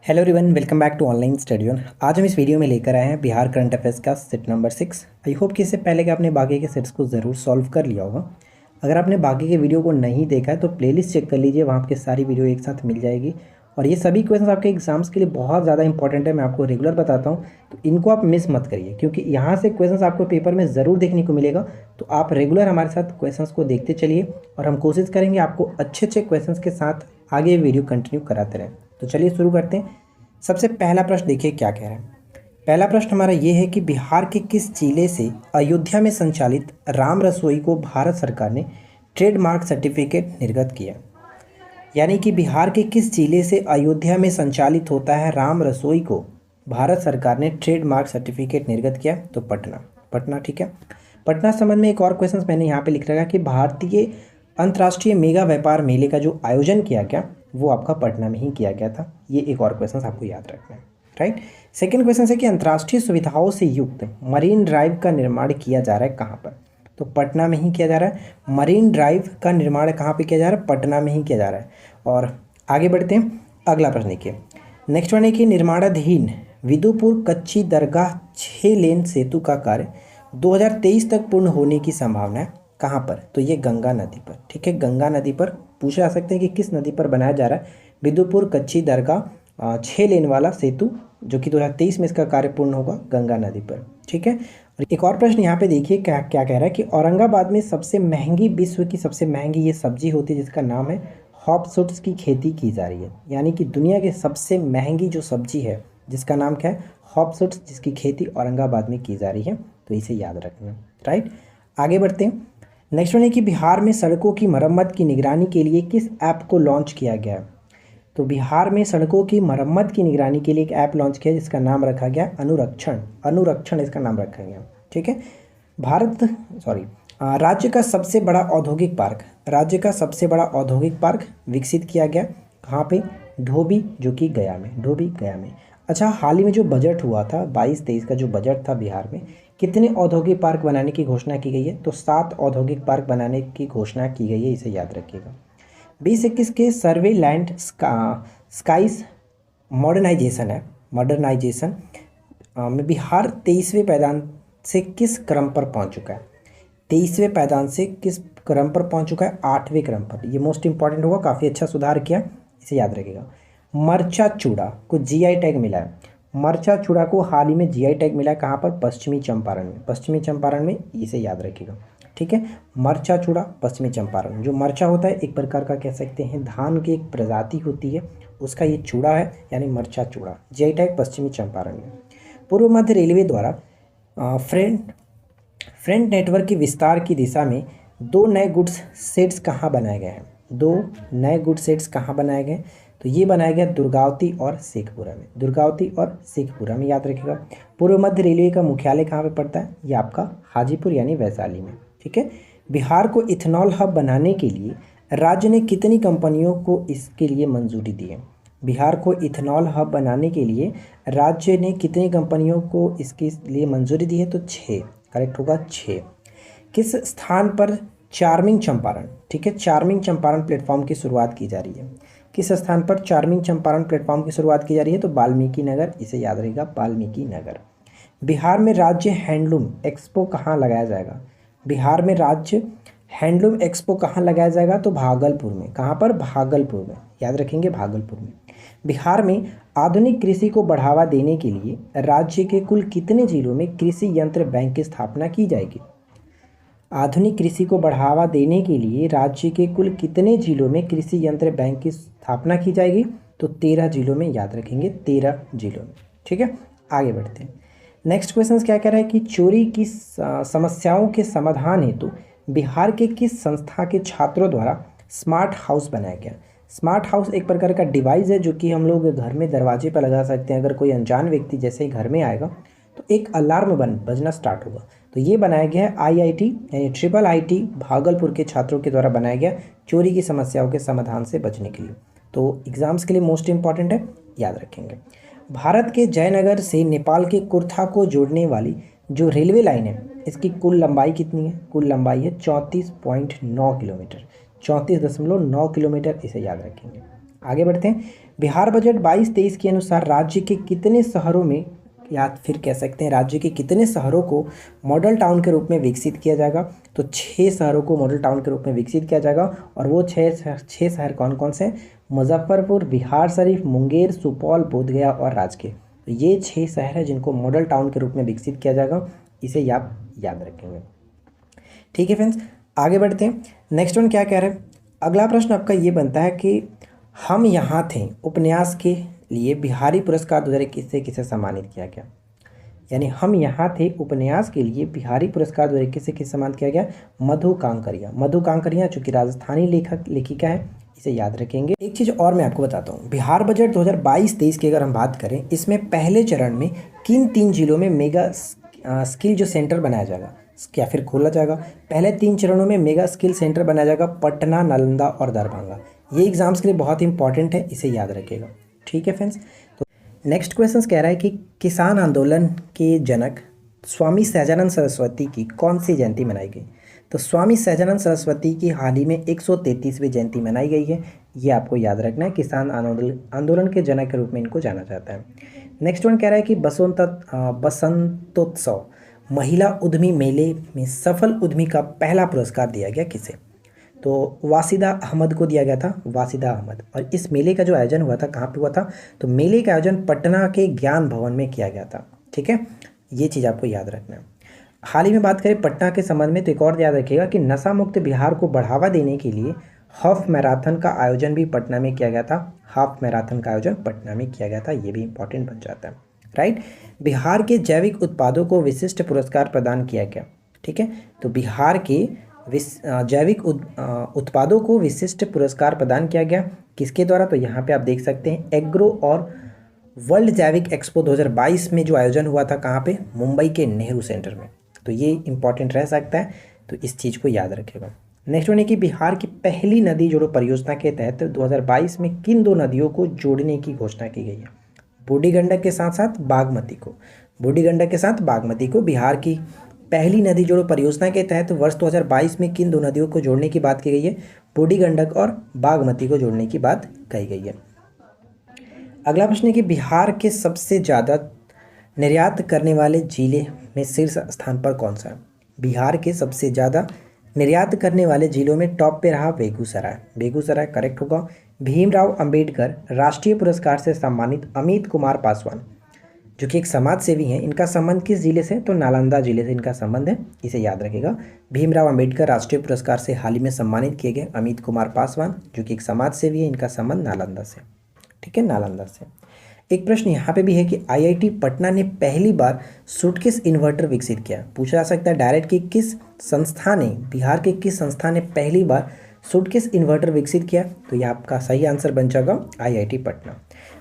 Hello everyone, welcome back to online study on. आज हम इस वीडियो में लेकर आए हैं बिहार करंट अफेयर्स का सेट नंबर 6। आई होप कि इससे पहले कि आपने बाकी के सेट्स को ज़रूर सॉल्व कर लिया होगा। अगर आपने बाकी के वीडियो को नहीं देखा है तो प्लेलिस्ट चेक कर लीजिए, वहाँ आपके सारी वीडियो एक साथ मिल जाएगी। और ये सभी क्वेश्चन आपके एग्जाम्स के लिए बहुत ज़्यादा इंपॉर्टेंट है, मैं आपको रेगुलर बताता हूँ, तो इनको आप मिस मत करिए क्योंकि यहाँ से क्वेश्चन आपको पेपर में ज़रूर देखने को मिलेगा। तो आप रेगुलर हमारे साथ क्वेश्चन को देखते चलिए और हम कोशिश करेंगे आपको अच्छे अच्छे क्वेश्चन के साथ आगे वीडियो कंटिन्यू कराते रहें। तो चलिए शुरू करते हैं। सबसे पहला प्रश्न देखिए क्या कह रहा है। पहला प्रश्न हमारा ये है कि बिहार के किस जिले से अयोध्या में संचालित राम रसोई को भारत सरकार ने ट्रेडमार्क सर्टिफिकेट निर्गत किया। यानी कि बिहार के किस जिले से अयोध्या में संचालित होता है राम रसोई को भारत सरकार ने ट्रेडमार्क सर्टिफिकेट निर्गत किया। तो पटना ठीक है। पटना संबंध में एक और क्वेश्चन मैंने यहाँ पे लिख रखा कि भारतीय अंतर्राष्ट्रीय मेगा व्यापार मेले का जो आयोजन किया गया वो आपका पटना में ही किया गया था। ये एक और क्वेश्चन आपको याद रखना है, राइट। सेकंड क्वेश्चन है कि अंतर्राष्ट्रीय सुविधाओं से युक्त मरीन ड्राइव का निर्माण किया जा रहा है कहाँ पर। तो पटना में ही किया जा रहा है। मरीन ड्राइव का निर्माण कहाँ पे किया जा रहा है? पटना में ही किया जा रहा है। और आगे बढ़ते हैं, अगला प्रश्न देखिए। नेक्स्ट वन है कि निर्माणाधीन विदुपुर कच्ची दरगाह 6 लेन सेतु का कार्य 2023 तक पूर्ण होने की संभावना है कहाँ पर? तो ये गंगा नदी पर, ठीक है। गंगा नदी पर पूछा जा सकता है कि किस नदी पर बनाया जा रहा है विदुपुर कच्ची दरगाह 6 लेन वाला सेतु, जो कि 2023 में इसका कार्य पूर्ण होगा गंगा नदी पर, ठीक है। और एक और प्रश्न यहाँ पे देखिए क्या क्या कह रहा है कि औरंगाबाद में सबसे महंगी, विश्व की सबसे महंगी ये सब्जी होती है जिसका नाम है हॉपसूट्स की खेती की जा रही है। यानी कि दुनिया की सबसे महंगी जो सब्जी है जिसका नाम क्या है? हॉपसूट्स, जिसकी खेती औरंगाबाद में की जा रही है। तो इसे याद रखना, राइट। आगे बढ़ते हैं। नेक्स्ट वन है कि बिहार में सड़कों की मरम्मत की निगरानी के लिए किस ऐप को लॉन्च किया गया है? तो बिहार में सड़कों की मरम्मत की निगरानी के लिए एक ऐप लॉन्च किया जिसका नाम रखा गया अनुरक्षण इसका नाम रखा गया, ठीक है। राज्य का सबसे बड़ा औद्योगिक पार्क विकसित किया गया कहाँ पे? धोबी, जो कि गया में। अच्छा, हाल ही में जो बजट हुआ था 22-23 का जो बजट था बिहार में, कितने औद्योगिक पार्क बनाने की घोषणा की गई है? तो 7 औद्योगिक पार्क बनाने की घोषणा की गई है, इसे याद रखिएगा। 2021 के सर्वे लैंड स्काइस मॉडर्नाइजेशन में बिहार 23वें पायदान से किस क्रम पर पहुंच चुका है? 23वें पायदान से किस क्रम पर पहुंच चुका है? 8वें क्रम पर। ये मोस्ट इंपॉर्टेंट होगा, काफ़ी अच्छा सुधार किया, इसे याद रखिएगा। मरचा चूड़ा को जीआई टैग मिला है। मरचा चूड़ा को हाल ही में जीआई टैग मिला है कहाँ पर? पश्चिमी चंपारण में, इसे याद रखिएगा, ठीक है। मरचा चूड़ा पश्चिमी चंपारण। जो मरचा होता है एक प्रकार का कह सकते हैं धान की एक प्रजाति होती है, उसका ये चूड़ा है, यानी मरचा चूड़ा। जीआई टैग पश्चिमी चंपारण में। पूर्व मध्य रेलवे द्वारा फ्रेंट नेटवर्क के विस्तार की दिशा में 2 नए गुड्स सेट्स कहाँ बनाए गए हैं? 2 नए गुड्स सेट्स कहाँ बनाए गए? तो ये बनाया गया दुर्गावती और शेखपुरा में, याद रखिएगा। पूर्व मध्य रेलवे का मुख्यालय कहाँ पे पड़ता है? ये आपका हाजीपुर यानी वैशाली में, ठीक है। बिहार को इथेनॉल हब बनाने के लिए राज्य ने कितनी कंपनियों को इसके लिए मंजूरी दी है? बिहार को इथेनॉल हब बनाने के लिए राज्य ने कितनी कंपनियों को इसके लिए मंजूरी दी है? तो 6, करेक्ट होगा 6। किस स्थान पर चार्मिंग चंपारण, ठीक है, चार्मिंग चंपारण प्लेटफॉर्म की शुरुआत की जा रही है? किस स्थान पर चार्मिंग चंपारण प्लेटफॉर्म की शुरुआत की जा रही है? तो वाल्मीकि नगर, इसे याद रहेगा, वाल्मीकि नगर। बिहार में राज्य हैंडलूम एक्सपो कहाँ लगाया जाएगा? बिहार में राज्य हैंडलूम एक्सपो कहाँ लगाया जाएगा? तो भागलपुर में। कहाँ पर? भागलपुर में, याद रखेंगे, भागलपुर में। बिहार में आधुनिक कृषि को बढ़ावा देने के लिए राज्य के कुल कितने जिलों में कृषि यंत्र बैंक की स्थापना की जाएगी? आधुनिक कृषि को बढ़ावा देने के लिए राज्य के कुल कितने जिलों में कृषि यंत्र बैंक की स्थापना की जाएगी? तो 13 जिलों में, याद रखेंगे, 13 जिलों में, ठीक है। आगे बढ़ते हैं। नेक्स्ट क्वेश्चन क्या कह रहा है कि चोरी की समस्याओं के समाधान हेतु बिहार के किस संस्था के छात्रों द्वारा स्मार्ट हाउस बनाया गया? स्मार्ट हाउस एक प्रकार का डिवाइस है जो कि हम लोग घर में दरवाजे पर लगा सकते हैं। अगर कोई अनजान व्यक्ति जैसे ही घर में आएगा तो एक अलार्म बजना स्टार्ट होगा। तो ये बनाया गया है आईआईटी यानी IIIT भागलपुर के छात्रों के द्वारा बनाया गया चोरी की समस्याओं के समाधान से बचने के लिए। तो एग्जाम्स के लिए मोस्ट इंपॉर्टेंट है, याद रखेंगे। भारत के जयनगर से नेपाल के कुर्था को जोड़ने वाली जो रेलवे लाइन है इसकी कुल लंबाई कितनी है? कुल लंबाई है 34.9 किलोमीटर, 34.9 किलोमीटर, इसे याद रखेंगे। आगे बढ़ते हैं। बिहार बजट 22-23 के अनुसार राज्य के कितने शहरों में, या फिर कह सकते हैं राज्य के कितने शहरों को मॉडल टाउन के रूप में विकसित किया जाएगा? तो 6 शहरों को मॉडल टाउन के रूप में विकसित किया जाएगा। और वो 6 शहर कौन कौन से हैं? मुजफ्फरपुर, बिहार शरीफ, मुंगेर, सुपौल, बोधगया और राजगीर। तो ये 6 शहर हैं जिनको मॉडल टाउन के रूप में विकसित किया जाएगा। इसे आप याद रखेंगे। ठीक है फ्रेंड्स, आगे बढ़ते हैं। नेक्स्ट वन क्या कह रहे हैं? अगला प्रश्न आपका ये बनता है कि हम यहाँ थे उपन्यास के लिए बिहारी पुरस्कार 2021 से किसे सम्मानित किया गया? यानी हम यहाँ थे उपन्यास के लिए बिहारी पुरस्कार 2021 से किसे सम्मानित किया गया? मधु कांकरिया। मधु कांकरिया चूँकि राजस्थानी लेखिका है, इसे याद रखेंगे। एक चीज़ और मैं आपको बताता हूँ, बिहार बजट 2022-23 की अगर हम बात करें, इसमें पहले चरण में किन 3 जिलों में मेगा स्किल जो सेंटर बनाया जाएगा या फिर खोला जाएगा? पहले 3 चरणों में मेगा स्किल सेंटर बनाया जाएगा पटना, नालंदा और दरभंगा। ये एग्जाम्स के लिए बहुत इंपॉर्टेंट है, इसे याद रखिएगा। ठीक है फ्रेंड्स, तो नेक्स्ट क्वेश्चन कह रहा है कि किसान आंदोलन के जनक स्वामी सहजानंद सरस्वती की कौन सी जयंती मनाई गई? तो स्वामी सहजानंद सरस्वती की हाल ही में 133वीं जयंती मनाई गई है। ये आपको याद रखना है। किसान आंदोलन के जनक के रूप में इनको जाना जाता है। नेक्स्ट वन कह रहा है कि बसंतोत्सव महिला उद्यमी मेले में सफल उद्यमी का पहला पुरस्कार दिया गया किसे? तो वासिदा अहमद को दिया गया था, वासिदा अहमद। और इस मेले का जो आयोजन हुआ था कहाँ पे हुआ था? तो मेले का आयोजन पटना के ज्ञान भवन में किया गया था। ठीक है, ये चीज़ आपको याद रखना है। हाल ही में बात करें पटना के संबंध में, तो एक और याद रखिएगा कि नशा मुक्त बिहार को बढ़ावा देने के लिए हाफ मैराथन का आयोजन भी पटना में किया गया था। हाफ मैराथन का आयोजन पटना में किया गया था, ये भी इंपॉर्टेंट बन जाता है। राइट, बिहार के जैविक उत्पादों को विशिष्ट पुरस्कार प्रदान किया गया। ठीक है, तो बिहार के जैविक उत्पादों को विशिष्ट पुरस्कार प्रदान किया गया किसके द्वारा? तो यहाँ पे आप देख सकते हैं एग्रो और वर्ल्ड जैविक एक्सपो 2022 में जो आयोजन हुआ था कहाँ पे? मुंबई के नेहरू सेंटर में। तो ये इंपॉर्टेंट रह सकता है, तो इस चीज़ को याद रखेगा। नेक्स्ट वन है कि बिहार की पहली नदी जोड़ो परियोजना के तहत 2022 में किन 2 नदियों को जोड़ने की घोषणा की गई है? बूढ़ी गंडक के साथ साथ बागमती को। बूढ़ी गंडक के साथ बागमती को बिहार की पहली नदी जोड़ो परियोजना के तहत वर्ष 2022 में किन 2 नदियों को जोड़ने की बात की गई है? बूढ़ी गंडक और बागमती को जोड़ने की बात कही गई है। अगला प्रश्न है कि बिहार के सबसे ज़्यादा निर्यात करने वाले जिले में शीर्ष स्थान पर कौन सा है? बिहार के सबसे ज़्यादा निर्यात करने वाले जिलों में टॉप पे रहा बेगूसराय। बेगूसराय करेक्ट होगा। भीमराव अंबेडकर राष्ट्रीय पुरस्कार से सम्मानित अमित कुमार पासवान जो कि एक समाज सेवी हैं, इनका संबंध किस जिले से? तो नालंदा जिले से इनका संबंध है, इसे याद रखेगा। भीमराव अंबेडकर राष्ट्रीय पुरस्कार से हाल ही में सम्मानित किए गए अमित कुमार पासवान जो कि एक समाज सेवी है, इनका संबंध नालंदा से। ठीक है, नालंदा से। एक प्रश्न यहाँ पे भी है कि आईआईटी पटना ने पहली बार सूटकेस इन्वर्टर विकसित किया। पूछा जा सकता है डायरेक्ट कि किस संस्था ने, बिहार के किस संस्था ने पहली बार सूटकेस इन्वर्टर विकसित किया? तो ये आपका सही आंसर बन जाएगा आईआईटी पटना।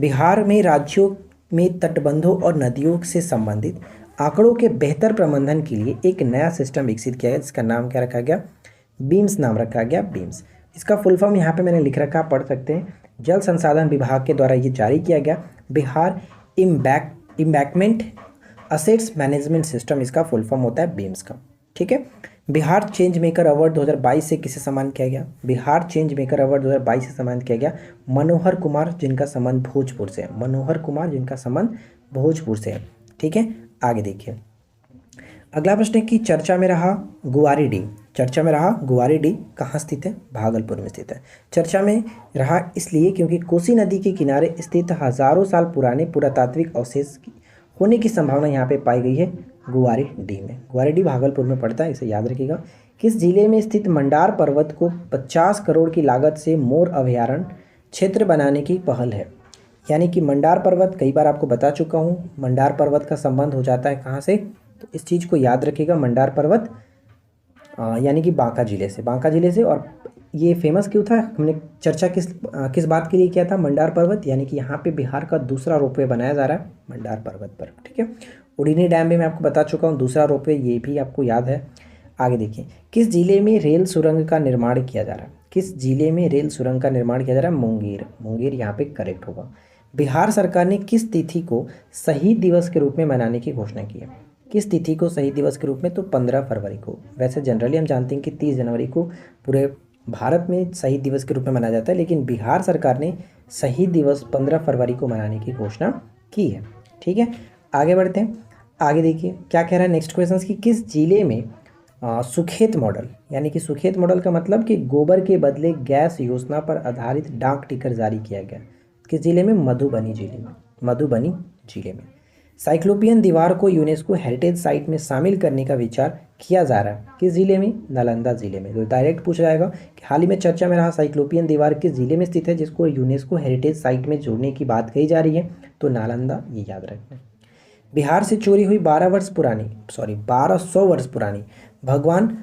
बिहार में राज्यों में तटबंधों और नदियों से संबंधित आंकड़ों के बेहतर प्रबंधन के लिए एक नया सिस्टम विकसित किया गया जिसका नाम क्या रखा गया? बीम्स नाम रखा गया, बीम्स। इसका फुल फॉर्म यहाँ पे मैंने लिख रखा, पढ़ सकते हैं। जल संसाधन विभाग के द्वारा ये जारी किया गया Bihar embankment assets management system, इसका फुल फॉर्म होता है बीम्स का। ठीक है, बिहार चेंज मेकर अवार्ड 2022 से किसे सम्मानित किया गया? बिहार चेंज मेकर अवार्ड 2022 से सम्मानित किया गया मनोहर कुमार जिनका संबंध भोजपुर से है। मनोहर कुमार जिनका संबंध भोजपुर से है। ठीक है, आगे देखिए। अगला प्रश्न है कि चर्चा में रहा गुआरीडीह। चर्चा में रहा गुआरीडीह कहाँ स्थित है? भागलपुर में स्थित है। चर्चा में रहा इसलिए क्योंकि कोसी नदी के किनारे स्थित हजारों साल पुराने पुरातात्विक अवशेष होने की संभावना यहाँ पे पाई गई है गुआरीडीह में। गुआरीडीह भागलपुर में पड़ता है, इसे याद रखिएगा। किस जिले में स्थित मंडार पर्वत को 50 करोड़ की लागत से मोर अभयारण्य क्षेत्र बनाने की पहल है? यानी कि मंडार पर्वत कई बार आपको बता चुका हूँ, मंडार पर्वत का संबंध हो जाता है कहाँ से? तो इस चीज़ को याद रखिएगा, मंडार पर्वत यानी कि बांका जिले से, बांका जिले से। और ये फेमस क्यों था? हमने चर्चा किस बात के लिए किया था? मंडार पर्वत, यानी कि यहाँ पे बिहार का दूसरा रोपवे बनाया जा रहा है मंडार पर्वत पर। ठीक है, उड़ीनी डैम में मैं आपको बता चुका हूँ दूसरा रोपवे, ये भी आपको याद है। आगे देखिए, किस जिले में रेल सुरंग का निर्माण किया जा रहा है? किस जिले में रेल सुरंग का निर्माण किया जा रहा है? मुंगेर। मुंगेर यहाँ पे करेक्ट होगा। बिहार सरकार ने किस तिथि को शहीद दिवस के रूप में मनाने की घोषणा की है? किस तिथि को शहीद दिवस के रूप में? तो 15 फरवरी को। वैसे जनरली हम जानते हैं कि 30 जनवरी को पूरे भारत में शहीद दिवस के रूप में मनाया जाता है, लेकिन बिहार सरकार ने शहीद दिवस 15 फरवरी को मनाने की घोषणा की है। ठीक है, आगे बढ़ते हैं। आगे देखिए क्या कह रहा है नेक्स्ट क्वेश्चन की, किस जिले में सुखेत मॉडल, यानी कि सुखेत मॉडल का मतलब कि गोबर के बदले गैस योजना पर आधारित डाक टिकट जारी किया गया। किस जिले में? मधुबनी जिले में। मधुबनी जिले में। साइक्लोपियन दीवार को यूनेस्को हेरिटेज साइट में शामिल करने का विचार किया जा रहा है। किस जिले में? नालंदा जिले में। तो डायरेक्ट पूछा जाएगा कि हाल ही में चर्चा में रहा साइक्लोपियन दीवार किस जिले में स्थित है, जिसको यूनेस्को हेरिटेज साइट में जोड़ने की बात कही जा रही है। तो नालंदा, ये याद रखना। बिहार से चोरी हुई 1200 वर्ष पुरानी भगवान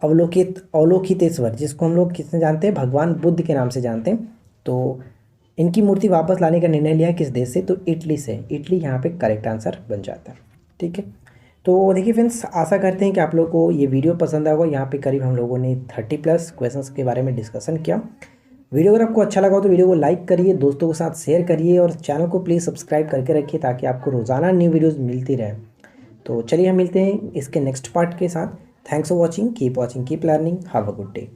अवलोकितेश्वर, जिसको हम लोग किसने जानते हैं? भगवान बुद्ध के नाम से जानते हैं। तो इनकी मूर्ति वापस लाने का निर्णय लिया किस देश से? तो इटली से। इटली यहाँ पे करेक्ट आंसर बन जाता है। ठीक है, तो देखिए फ्रेंड्स, आशा करते हैं कि आप लोगों को ये वीडियो पसंद आएगा। यहाँ पे करीब हम लोगों ने 30+ क्वेश्चंस के बारे में डिस्कशन किया। वीडियो अगर आपको अच्छा लगा हो तो वीडियो को लाइक करिए, दोस्तों के साथ शेयर करिए और चैनल को प्लीज़ सब्सक्राइब करके रखिए ताकि आपको रोज़ाना न्यू वीडियोज़ मिलती रहे। तो चलिए हम मिलते हैं इसके नेक्स्ट पार्ट के साथ। Thanks for watching, keep learning, have a good day.